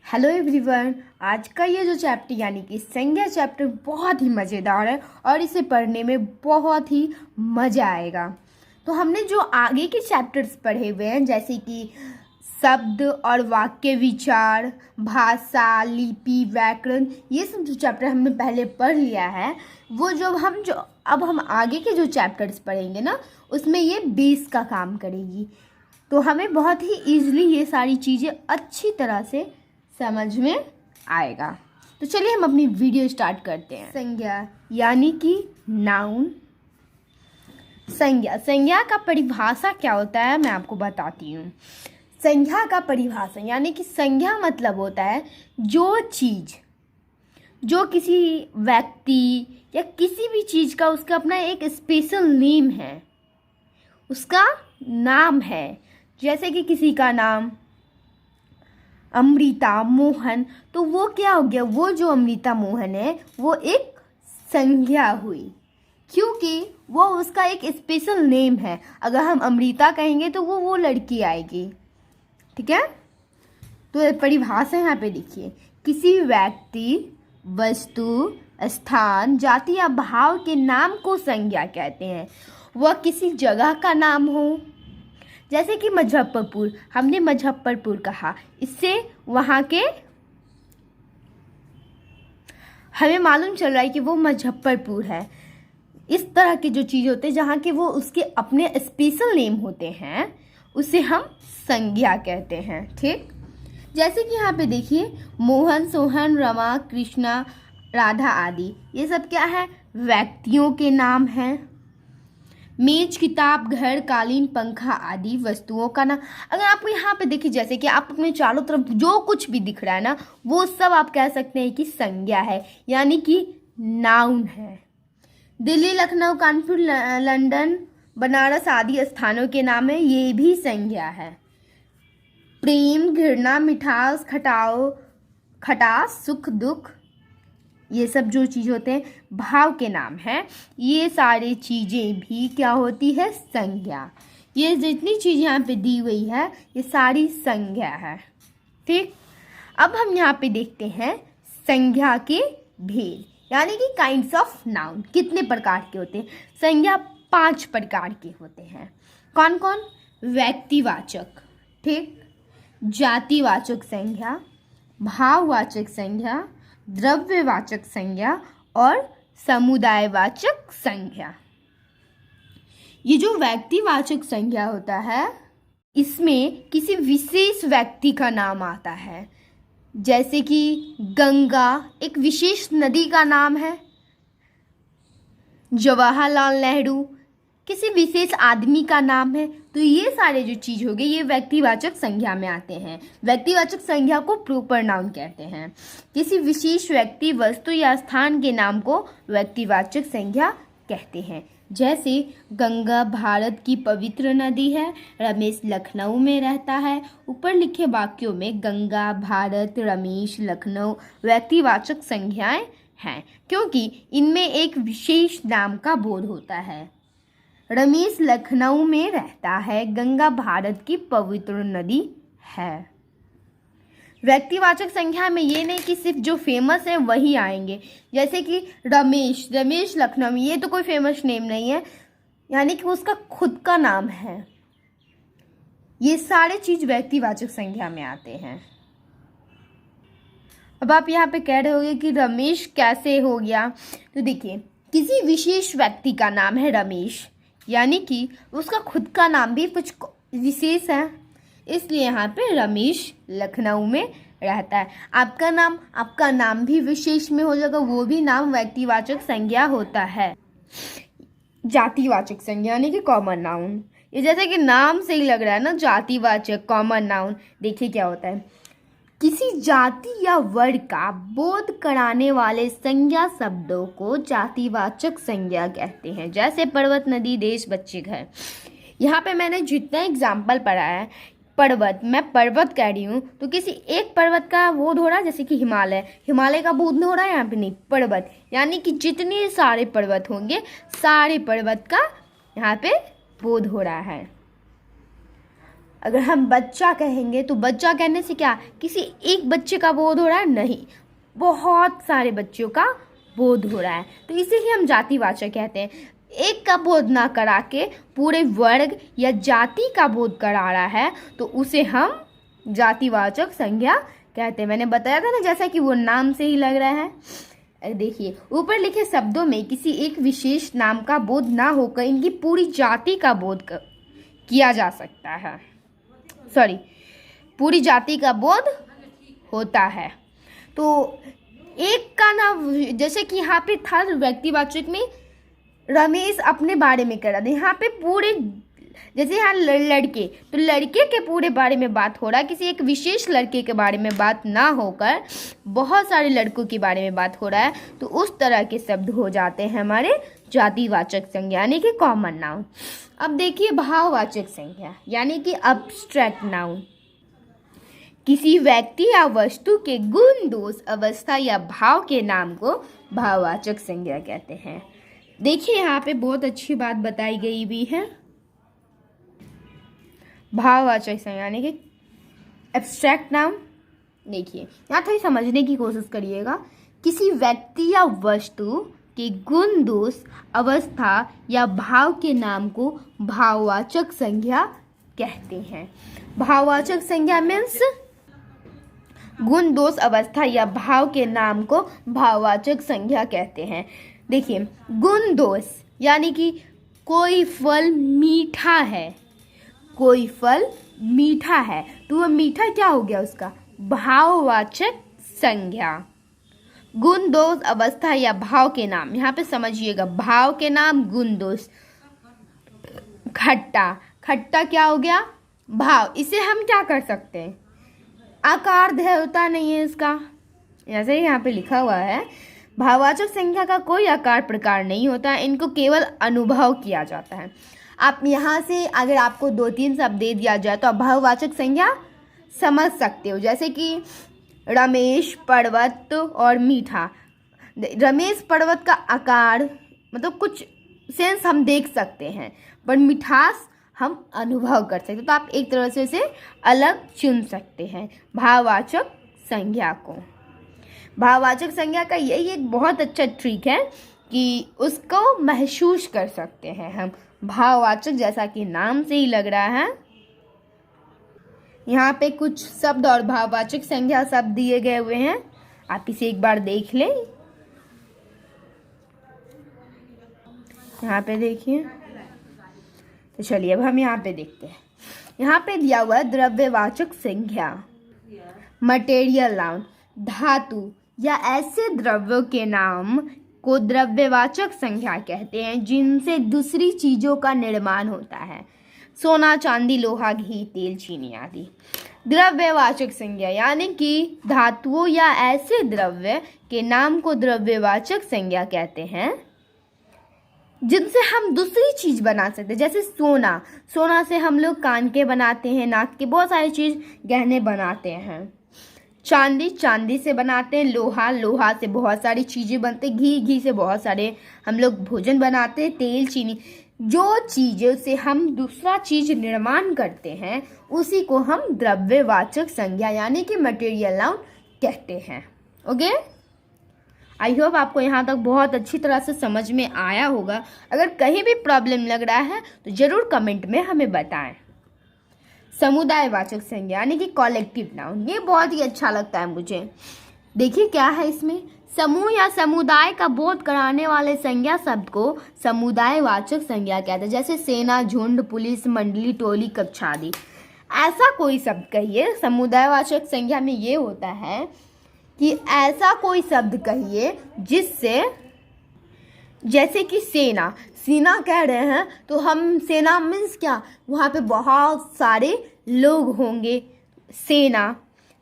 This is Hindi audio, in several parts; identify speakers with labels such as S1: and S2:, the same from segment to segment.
S1: Hello everyone. आज का ये जो चैप्टर यानी कि संज्ञा चैप्टर बहुत ही मज़ेदार है और इसे पढ़ने में बहुत ही मज़ा आएगा। तो हमने जो आगे के चैप्टर्स पढ़े हुए हैं जैसे कि शब्द और वाक्य विचार, भाषा, लिपि, व्याकरण, ये सब जो चैप्टर हमने पहले पढ़ लिया है वो अब हम आगे के जो चैप्टर्स पढ़ेंगे ना उसमें ये बेस का काम करेगी। तो हमें बहुत ही ईजिली ये सारी चीज़ें अच्छी तरह से समझ में आएगा। तो चलिए हम अपनी वीडियो स्टार्ट करते हैं। संज्ञा यानी कि नाउन। संज्ञा का परिभाषा क्या होता है मैं आपको बताती हूँ। संज्ञा का परिभाषा यानी कि संज्ञा मतलब होता है जो चीज़, जो किसी व्यक्ति या किसी भी चीज़ का उसका अपना एक स्पेशल नेम है, उसका नाम है। जैसे कि किसी का नाम अमृता, मोहन, तो वो क्या हो गया, वो जो अमृता मोहन है वो एक संज्ञा हुई क्योंकि वो उसका एक स्पेशल नेम है। अगर हम अमृता कहेंगे तो वो लड़की आएगी, ठीक है। तो परिभाषा यहाँ पे देखिए, किसी व्यक्ति, वस्तु, स्थान, जाति या भाव के नाम को संज्ञा कहते हैं। वह किसी जगह का नाम हो, जैसे कि मुजफ्फरपुर, हमने मुजफ्फरपुर कहा, इससे वहाँ के हमें मालूम चल रहा है कि वो मुजफ्फरपुर है। इस तरह के जो चीज़ होते हैं जहाँ के वो उसके अपने स्पेशल नेम होते हैं उसे हम संज्ञा कहते हैं, ठीक। जैसे कि यहाँ पे देखिए मोहन, सोहन, रमा, कृष्णा, राधा आदि, ये सब क्या है, व्यक्तियों के नाम हैं। मेज, किताब, घर, कालीन, पंखा आदि वस्तुओं का नाम। अगर आप यहाँ पे देखिए जैसे कि आप अपने चारों तरफ जो कुछ भी दिख रहा है ना वो सब आप कह सकते हैं कि संज्ञा है यानी कि नाउन है। दिल्ली, लखनऊ, कानपुर, लंदन, बनारस आदि स्थानों के नाम है, ये भी संज्ञा है। प्रेम, घृणा, मिठास, खटास, सुख, दुख, ये सब जो चीज़ होते हैं भाव के नाम हैं, ये सारी चीज़ें भी क्या होती है, संज्ञा। ये जितनी चीज़ यहाँ पे दी हुई है ये सारी संज्ञा है, ठीक। अब हम यहाँ पे देखते हैं संज्ञा के भेद यानी कि काइंड्स ऑफ नाउन कितने प्रकार के होते हैं। संज्ञा 5 प्रकार के होते हैं। कौन कौन? व्यक्तिवाचक, ठीक, जातिवाचक संज्ञा, भाववाचक संज्ञा, द्रव्यवाचक संज्ञा और समुदायवाचक संज्ञा। ये जो व्यक्तिवाचक संज्ञा होता है इसमें किसी विशेष व्यक्ति का नाम आता है, जैसे कि गंगा एक विशेष नदी का नाम है, जवाहरलाल नेहरू किसी विशेष आदमी का नाम है। तो ये सारे जो चीज़ हो गए ये व्यक्तिवाचक संज्ञा में आते हैं। व्यक्तिवाचक संज्ञा को प्रॉपर नाउन कहते हैं। किसी विशेष व्यक्ति, वस्तु या स्थान के नाम को व्यक्तिवाचक संज्ञा कहते हैं। जैसे गंगा भारत की पवित्र नदी है, रमेश लखनऊ में रहता है। ऊपर लिखे वाक्यों में गंगा, भारत, रमेश, लखनऊ व्यक्तिवाचक संज्ञाएं हैं क्योंकि इनमें एक विशेष नाम का बोध होता है। रमेश लखनऊ में रहता है, गंगा भारत की पवित्र नदी है। व्यक्तिवाचक संज्ञा में ये नहीं कि सिर्फ जो फेमस है वही आएंगे, जैसे कि रमेश लखनऊ में, ये तो कोई फेमस नेम नहीं है यानी कि उसका खुद का नाम है। ये सारे चीज व्यक्तिवाचक संज्ञा में आते हैं। अब आप यहाँ पे कह रहे होंगे कि रमेश कैसे हो गया, तो देखिए किसी विशेष व्यक्ति का नाम है रमेश यानी कि उसका खुद का नाम भी कुछ विशेष है, इसलिए यहाँ पे रमेश लखनऊ में रहता है। आपका नाम भी विशेष में हो जाएगा, वो भी नाम व्यक्तिवाचक संज्ञा होता है। जातिवाचक संज्ञा यानी कि कॉमन नाउन, ये जैसे कि नाम से ही लग रहा है ना, जातिवाचक कॉमन नाउन। देखिए क्या होता है, किसी जाति या वर्ग का बोध कराने वाले संज्ञा शब्दों को जातिवाचक संज्ञा कहते हैं। जैसे पर्वत, नदी, देश, बच्चे, घर। यहाँ पे मैंने जितना एग्जाम्पल पढ़ा है, पर्वत, मैं पर्वत कह रही हूँ तो किसी एक पर्वत का बोध हो रहा है, जैसे कि हिमालय का बोध नहीं हो रहा है यहाँ पे, नहीं, पर्वत यानी कि जितने सारे पर्वत होंगे सारे पर्वत का यहाँ पे बोध हो रहा है। अगर हम बच्चा कहेंगे तो बच्चा कहने से क्या किसी एक बच्चे का बोध हो रहा है, नहीं, बहुत सारे बच्चों का बोध हो रहा है, तो इसे ही हम जातिवाचक कहते हैं। एक का बोध ना करा के पूरे वर्ग या जाति का बोध करा रहा है तो उसे हम जातिवाचक संज्ञा कहते हैं। मैंने बताया था ना, जैसा कि वो नाम से ही लग रहा है। देखिए ऊपर लिखे शब्दों में किसी एक विशेष नाम का बोध ना होकर इनकी पूरी जाति का बोध किया जा सकता है, पूरी जाति का बोध होता है। तो एक का नाम, जैसे कि यहाँ पे था व्यक्तिवाचक में रमेश अपने बारे में कर रहा था, यहाँ पे पूरे, जैसे यहाँ लड़के, तो लड़के के पूरे बारे में बात हो रहा है, किसी एक विशेष लड़के के बारे में बात ना होकर बहुत सारे लड़कों के बारे में बात हो रहा है, तो उस तरह के शब्द हो जाते हैं हमारे जातिवाचक संज्ञा यानी कि कॉमन नाउन। अब देखिए भाववाचक संज्ञा यानी कि अब्स्ट्रैक्ट नाउन। किसी व्यक्ति या वस्तु के गुण, दोष, अवस्था या भाव के नाम को भाववाचक संज्ञा कहते हैं। देखिए यहाँ पे बहुत अच्छी बात बताई गई भी है। भाववाचक संज्ञा यानी कि एब्स्ट्रैक्ट नाउन। देखिए यहाँ थोड़ी समझने की कोशिश करिएगा। किसी व्यक्ति या वस्तु के गुण, दोष, अवस्था या भाव के नाम को भाववाचक संज्ञा कहते हैं। भाववाचक संज्ञा मीन्स गुण, दोष, अवस्था या भाव के नाम को भाववाचक संज्ञा कहते हैं। देखिए गुण, दोष यानी कि कोई फल मीठा है, कोई फल मीठा है, तो वह मीठा क्या हो गया उसका भाववाचक संज्ञा। गुण, दोष, अवस्था या भाव के नाम, यहाँ पे समझिएगा भाव के नाम गुण, दोष। खट्टा, खट्टा क्या हो गया भाव, इसे हम क्या कर सकते हैं आकार देवता नहीं है इसका, जैसे ही यहाँ पे लिखा हुआ है। भाववाचक संज्ञा का कोई आकार प्रकार नहीं होता है, इनको केवल अनुभव किया जाता है। आप यहाँ से अगर आपको 2-3 शब्द दे दिया जाए तो आप भाववाचक संज्ञा समझ सकते हो, जैसे कि रमेश, पर्वत और मीठा। रमेश पर्वत का आकार मतलब कुछ सेंस हम देख सकते हैं, पर मिठास हम अनुभव कर सकते हैं, तो आप एक तरह से इसे अलग चुन सकते हैं भाववाचक संज्ञा को। भाववाचक संज्ञा का यही एक बहुत अच्छा ट्रिक है कि उसको महसूस कर सकते हैं हम। भाववाचक जैसा कि नाम से ही लग रहा है, यहाँ पे कुछ शब्द और भाववाचक संज्ञा शब्द दिए गए हुए हैं, आप इसे एक बार देख लें। यहाँ पे देखिए, तो चलिए अब हम यहाँ पे देखते हैं। यहाँ पे दिया हुआ है द्रव्यवाचक संज्ञा, मटेरियल नाउन। धातु या ऐसे द्रव्यों के नाम को द्रव्यवाचक संज्ञा कहते हैं जिनसे दूसरी चीज़ों का निर्माण होता है, सोना, चांदी, लोहा, घी, तेल, चीनी आदि। द्रव्यवाचक संज्ञा यानी कि धातुओं या ऐसे द्रव्य के नाम को द्रव्यवाचक संज्ञा कहते हैं जिनसे हम दूसरी चीज़ बना सकते हैं, जैसे सोना, सोना से हम लोग कान के बनाते हैं, नाक के, बहुत सारी चीज़ गहने बनाते हैं। चांदी, चांदी से बनाते हैं। लोहा, लोहा से बहुत सारी चीज़ें बनते हैं। घी, घी से बहुत सारे हम लोग भोजन बनाते हैं। तेल, चीनी, जो चीज़ों से हम दूसरा चीज़ निर्माण करते हैं उसी को हम द्रव्यवाचक संज्ञा यानी कि मटेरियल नाउन कहते हैं। ओके, आई होप आपको यहाँ तक बहुत अच्छी तरह से समझ में आया होगा। अगर कहीं भी प्रॉब्लम लग रहा है तो ज़रूर कमेंट में हमें बताएं। समुदायवाचक संज्ञा यानी कि कॉलेक्टिव नाउन, ये बहुत ही अच्छा लगता है मुझे। देखिए क्या है इसमें, समूह या समुदाय का बोध कराने वाले संज्ञा शब्द को समुदायवाचक संज्ञा कहते हैं, जैसे सेना, झुंड, पुलिस, मंडली, टोली, कक्षा आदि। ऐसा कोई शब्द कहिए, समुदायवाचक संज्ञा में ये होता है कि ऐसा कोई शब्द कहिए जिससे, जैसे कि सेना, सेना कह रहे हैं तो हम सेना मीन्स क्या, वहाँ पे बहुत सारे लोग होंगे, सेना।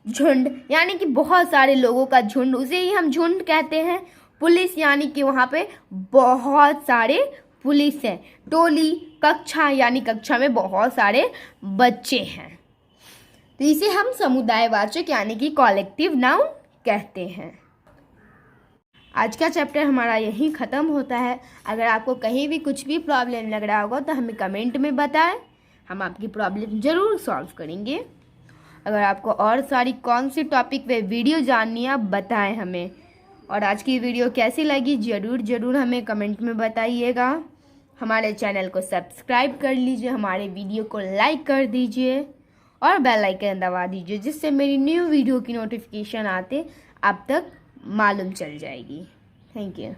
S1: झुंड यानी कि बहुत सारे लोगों का झुंड, उसे ही हम झुंड कहते हैं। पुलिस यानी कि वहाँ पे बहुत सारे पुलिस हैं। टोली, कक्षा यानी कक्षा में बहुत सारे बच्चे हैं, तो इसे हम समुदायवाचक यानी कि कॉलेक्टिव नाउन कहते हैं। आज का चैप्टर हमारा यहीं ख़त्म होता है। अगर आपको कहीं भी कुछ भी प्रॉब्लम लग रहा होगा तो हमें कमेंट में बताएं। हम आपकी प्रॉब्लम ज़रूर सॉल्व करेंगे। अगर आपको और सारी कौन सी टॉपिक पे वीडियो जाननी है आप बताएं हमें। और आज की वीडियो कैसी लगी ज़रूर हमें कमेंट में बताइएगा। हमारे चैनल को सब्सक्राइब कर लीजिए, हमारे वीडियो को लाइक कर दीजिए और बेल आइकन दबा दीजिए, जिससे मेरी न्यू वीडियो की नोटिफिकेशन आते आप तक मालूम चल जाएगी। Thank you.